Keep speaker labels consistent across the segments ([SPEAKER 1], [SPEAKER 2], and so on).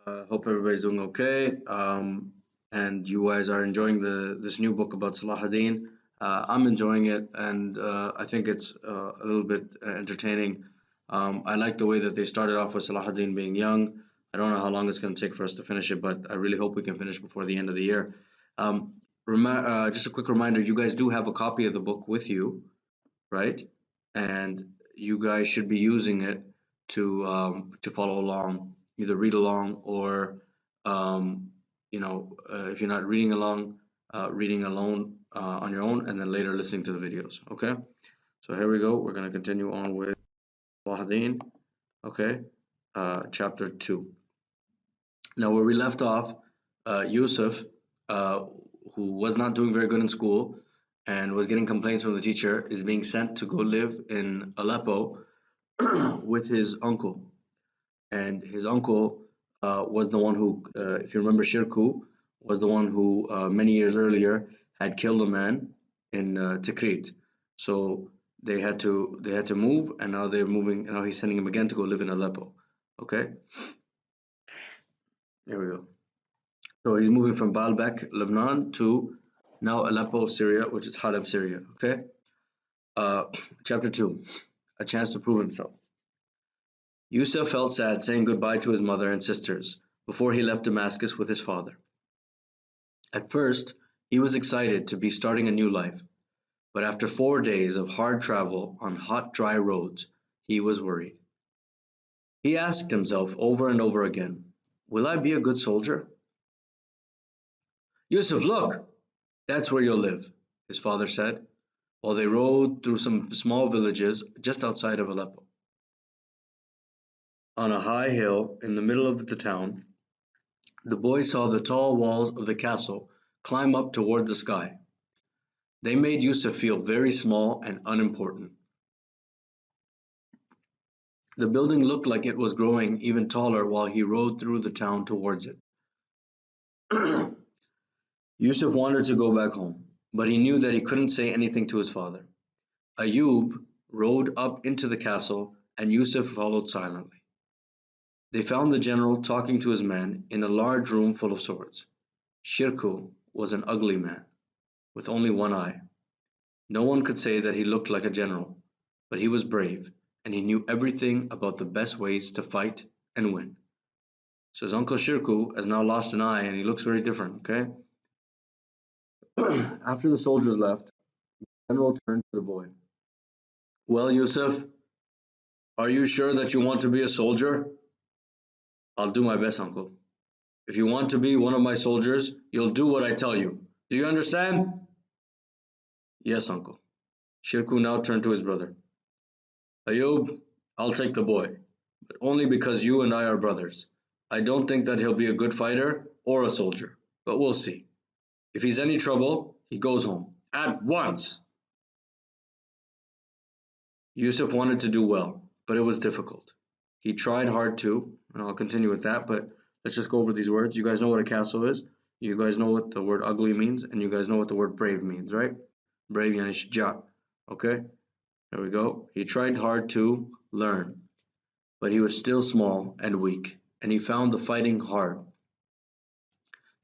[SPEAKER 1] Hope everybody's doing okay. And you guys are enjoying this new book about Salahuddin. I'm enjoying it, and I think it's a little bit entertaining. I like the way that they started off with Salahuddin being young. I don't know how long it's going to take for us to finish it, but I really hope we can finish before the end of the year. Just a quick reminder: you guys do have a copy of the book with you, right? And you guys should be using it to follow along, either read along or if you're not reading along, reading alone on your own, and then later listening to the videos. Okay, so here we go. We're going to continue on with Wahdain. Okay, chapter 2. Now, where we left off, Yusuf, uh, who was not doing very good in school and was getting complaints from the teacher, is being sent to go live in Aleppo with his uncle. And his uncle was the one who, if you remember, Shirku was the one who many years earlier had killed a man in Tikrit. So they had to move, and now they're moving. And now he's sending him again to go live in Aleppo. Okay, there we go. So he's moving from Baalbek, Lebanon, to now Aleppo, Syria, which is Halab, Syria. Okay, uh, chapter 2, a chance to prove himself. Yusuf felt sad saying goodbye to his mother and sisters before he left Damascus with his father. At first, he was excited to be starting a new life, but after 4 days of hard travel on hot, dry roads, he was worried. He asked himself over and over again, "Will I be a good soldier?" "Yusuf, look! That's where you'll live," his father said, while they rode through some small villages just outside of Aleppo. On a high hill in the middle of the town, the boy saw the tall walls of the castle climb up toward the sky. They made Yusuf feel very small and unimportant. The building looked like it was growing even taller while he rode through the town towards it. Yusuf wanted to go back home, but he knew that he couldn't say anything to his father. Ayub rode up into the castle, and Yusuf followed silently. They found the general talking to his men in a large room full of swords. Shirkuh was an ugly man, with only one eye. No one could say that he looked like a general, but he was brave, and he knew everything about the best ways to fight and win. So his uncle Shirkuh has now lost an eye, and he looks very different, okay? After the soldiers left, the general turned to the boy. "Well, Yusuf, are you sure that you want to be a soldier?" "I'll do my best, uncle. If you want to be one of my soldiers, you'll do what I tell you. Do you understand?" "Yes, uncle." Shirkuh now turned to his brother. "Ayub, I'll take the boy, but only because you and I are brothers. I don't think that he'll be a good fighter or a soldier, but we'll see. If he's any trouble, he goes home. At once!" Yusuf wanted to do well, but it was difficult. He tried hard too, and I'll continue with that, but let's just go over these words. You guys know what a castle is, you guys know what the word ugly means, and you guys know what the word brave means, right? Brave yani shuja. Okay, there we go. He tried hard to learn, but he was still small and weak, and he found the fighting hard.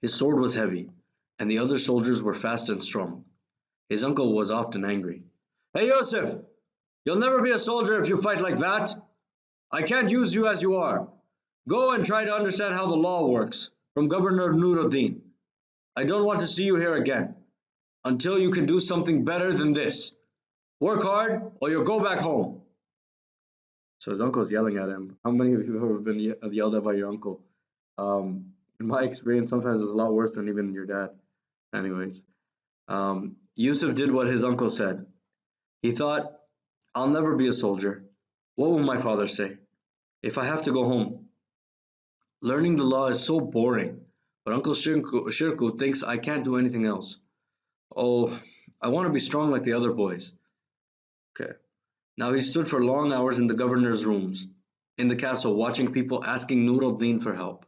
[SPEAKER 1] His sword was heavy, and the other soldiers were fast and strong. His uncle was often angry. "Hey, Yusuf, you'll never be a soldier if you fight like that. I can't use you as you are. Go and try to understand how the law works from Governor Nuruddin. I don't want to see you here again until you can do something better than this. Work hard or you'll go back home." So his uncle's yelling at him. How many of you have ever been yelled at by your uncle? In my experience, sometimes it's a lot worse than even your dad. Anyways, Yusuf did what his uncle said. He thought, "I'll never be a soldier. What will my father say if I have to go home? Learning the law is so boring, but Uncle Shirku thinks I can't do anything else. Oh, I want to be strong like the other boys." Okay. Now he stood for long hours in the governor's rooms in the castle watching people asking Nur al-Din for help.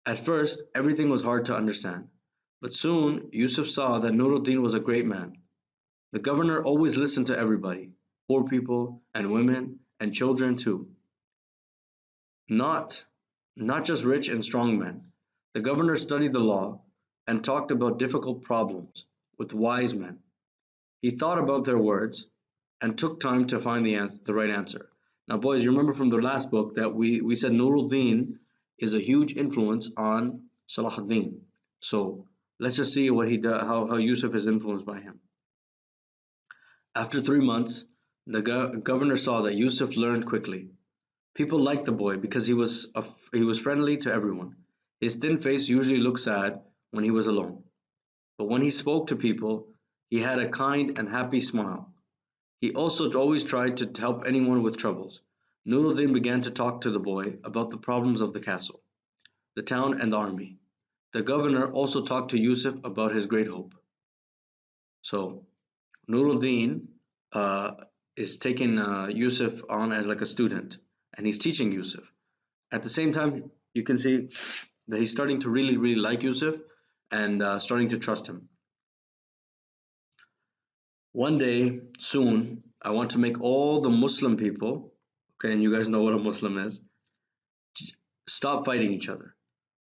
[SPEAKER 1] At first, everything was hard to understand, but soon Yusuf saw that Nur al-Din was a great man. The governor always listened to everybody, poor people and women and children too. Not not just rich and strong men. The governor studied the law and talked about difficult problems with wise men. He thought about their words and took time to find the right answer. Now, boys, you remember from the last book that we said Nuruddin is a huge influence on Salahuddin. So let's just see what he does, how Yusuf is influenced by him. After 3 months, the governor saw that Yusuf learned quickly. People liked the boy because he was friendly to everyone. His thin face usually looked sad when he was alone, but when he spoke to people, he had a kind and happy smile. He also always tried to help anyone with troubles. Nuruddin began to talk to the boy about the problems of the castle, the town, and the army. The governor also talked to Yusuf about his great hope. So Nuruddin uh, is taking Yusuf on as like a student, and he's teaching Yusuf. At the same time, you can see that he's starting to really, really like Yusuf and starting to trust him. One day soon, I want to make all the Muslim people, okay, and you guys know what a Muslim is, stop fighting each other.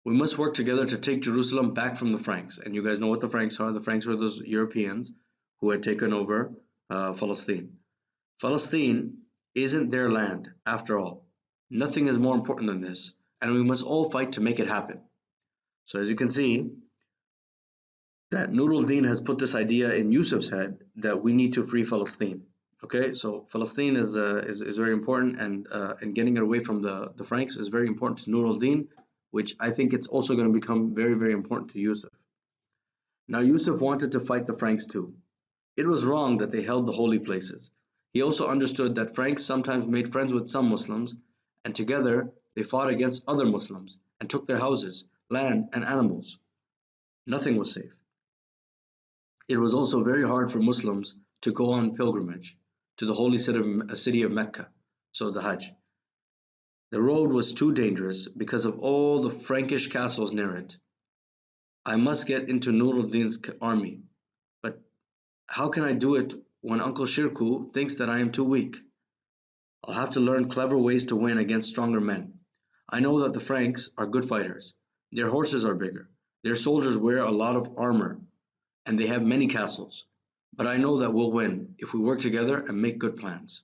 [SPEAKER 1] We must work together to take Jerusalem back from the Franks. And you guys know what the Franks are. The Franks were those Europeans who had taken over Palestine. Palestine isn't their land, after all. Nothing is more important than this, and we must all fight to make it happen. So as you can see, that Nuruddin has put this idea in Yusuf's head that we need to free Palestine. Okay, so Palestine is very important, and getting it away from the Franks is very important to Nuruddin, which I think it's also going to become very, very important to Yusuf. Now Yusuf wanted to fight the Franks too. It was wrong that they held the holy places. He also understood that Franks sometimes made friends with some Muslims, and together they fought against other Muslims and took their houses, land, and animals. Nothing was safe. It was also very hard for Muslims to go on pilgrimage to the holy city of Mecca, so the Hajj. The road was too dangerous because of all the Frankish castles near it. I must get into Nuruddin's army, but how can I do it when Uncle Shirkuh thinks that I am too weak? I'll have to learn clever ways to win against stronger men. I know that the Franks are good fighters. Their horses are bigger. Their soldiers wear a lot of armor, and they have many castles. But I know that we'll win if we work together and make good plans.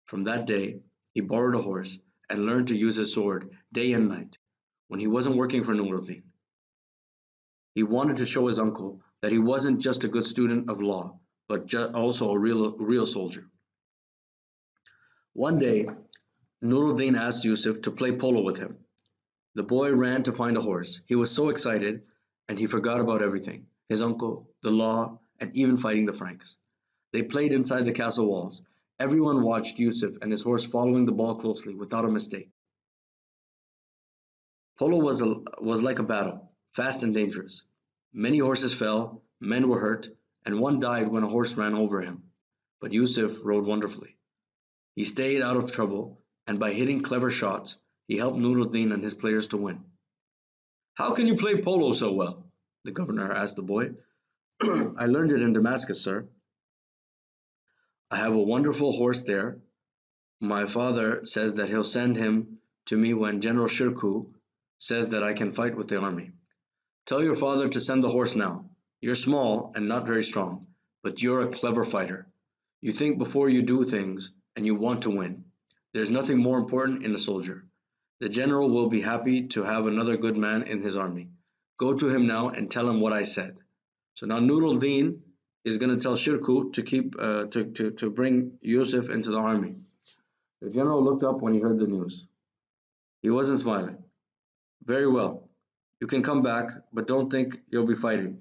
[SPEAKER 1] From that day, he borrowed a horse and learned to use his sword day and night when he wasn't working for Nuruddin. He wanted to show his uncle that he wasn't just a good student of law, but also a real soldier. One day, Nuruddin asked Yusuf to play polo with him. The boy ran to find a horse. He was so excited, and he forgot about everything, his uncle, the law, and even fighting the Franks. They played inside the castle walls. Everyone watched Yusuf and his horse following the ball closely, without a mistake. Polo was like a battle, fast and dangerous. Many horses fell, men were hurt, and one died when a horse ran over him. But Yusuf rode wonderfully. He stayed out of trouble, and by hitting clever shots, he helped Nuruddin and his players to win. How can you play polo so well? The governor asked the boy. I learned it in Damascus, sir. I have a wonderful horse there. My father says that he'll send him to me when General Shirkuh says that I can fight with the army. Tell your father to send the horse now. You're small and not very strong, but you're a clever fighter. You think before you do things, and you want to win. There's nothing more important in a soldier. The general will be happy to have another good man in his army. Go to him now and tell him what I said. So now Nuruddin is going to tell Shirkuh to bring Yusuf into the army. The general looked up when he heard the news. He wasn't smiling. Very well. You can come back, but don't think you'll be fighting.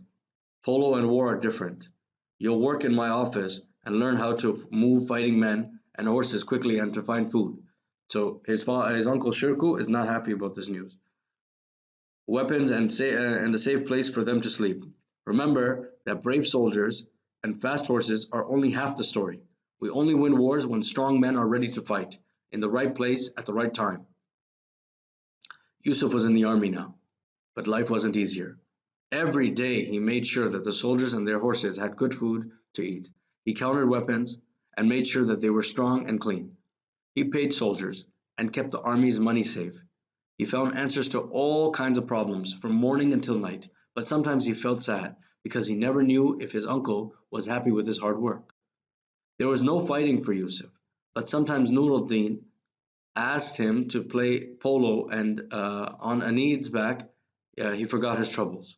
[SPEAKER 1] Polo and war are different. You'll work in my office and learn how to move fighting men and horses quickly and to find food. So his uncle Shirkuh is not happy about this news. Weapons and a safe place for them to sleep. Remember that brave soldiers and fast horses are only half the story. We only win wars when strong men are ready to fight, in the right place at the right time. Yusuf was in the army now, but life wasn't easier. Every day he made sure that the soldiers and their horses had good food to eat. He counted weapons and made sure that they were strong and clean. He paid soldiers and kept the army's money safe. He found answers to all kinds of problems from morning until night, but sometimes he felt sad because he never knew if his uncle was happy with his hard work. There was no fighting for Yusuf, but sometimes Nur al-Din asked him to play polo, and on Anid's back, he forgot his troubles.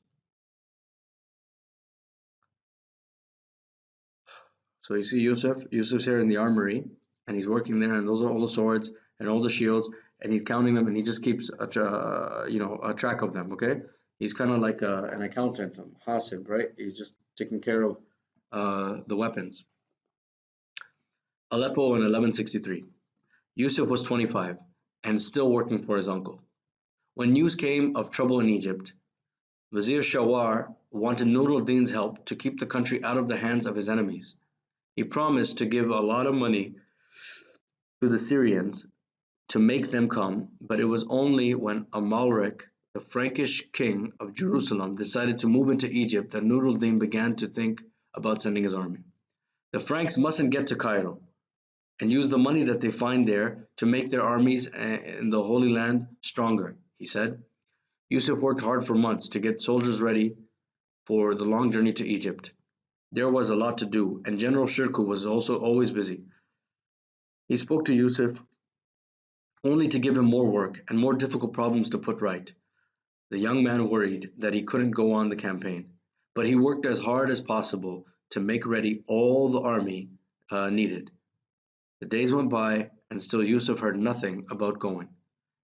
[SPEAKER 1] So you see Yusuf's here in the armory, and he's working there, and those are all the swords and all the shields, and he's counting them, and he just keeps a track of them. Okay, he's kind of like an accountant, hasib, right? He's just taking care of the weapons. Aleppo in 1163. Yusuf was 25 and still working for his uncle. When news came of trouble in Egypt, Vizier Shawar wanted Nur al-Din's help to keep the country out of the hands of his enemies. He promised to give a lot of money to the Syrians to make them come, but it was only when Amalric, the Frankish king of Jerusalem, decided to move into Egypt that Nur al-Din began to think about sending his army. The Franks mustn't get to Cairo and use the money that they find there to make their armies in the Holy Land stronger, he said. Yusuf worked hard for months to get soldiers ready for the long journey to Egypt. There was a lot to do, and General Shirkuh was also always busy. He spoke to Yusuf only to give him more work and more difficult problems to put right. The young man worried that he couldn't go on the campaign, but he worked as hard as possible to make ready all the army needed. The days went by, and still Yusuf heard nothing about going.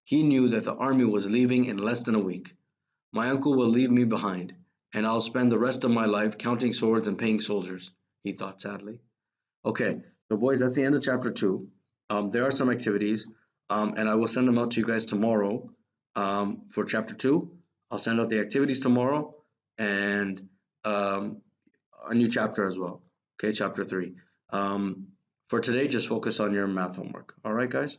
[SPEAKER 1] He knew that the army was leaving in less than a week. My uncle will leave me behind, and I'll spend the rest of my life counting swords and paying soldiers, he thought sadly. Okay, so boys, that's the end of chapter 2. There are some activities, and I will send them out to you guys tomorrow for chapter 2. I'll send out the activities tomorrow and a new chapter as well. Okay, chapter 3. For today, just focus on your math homework. All right, guys?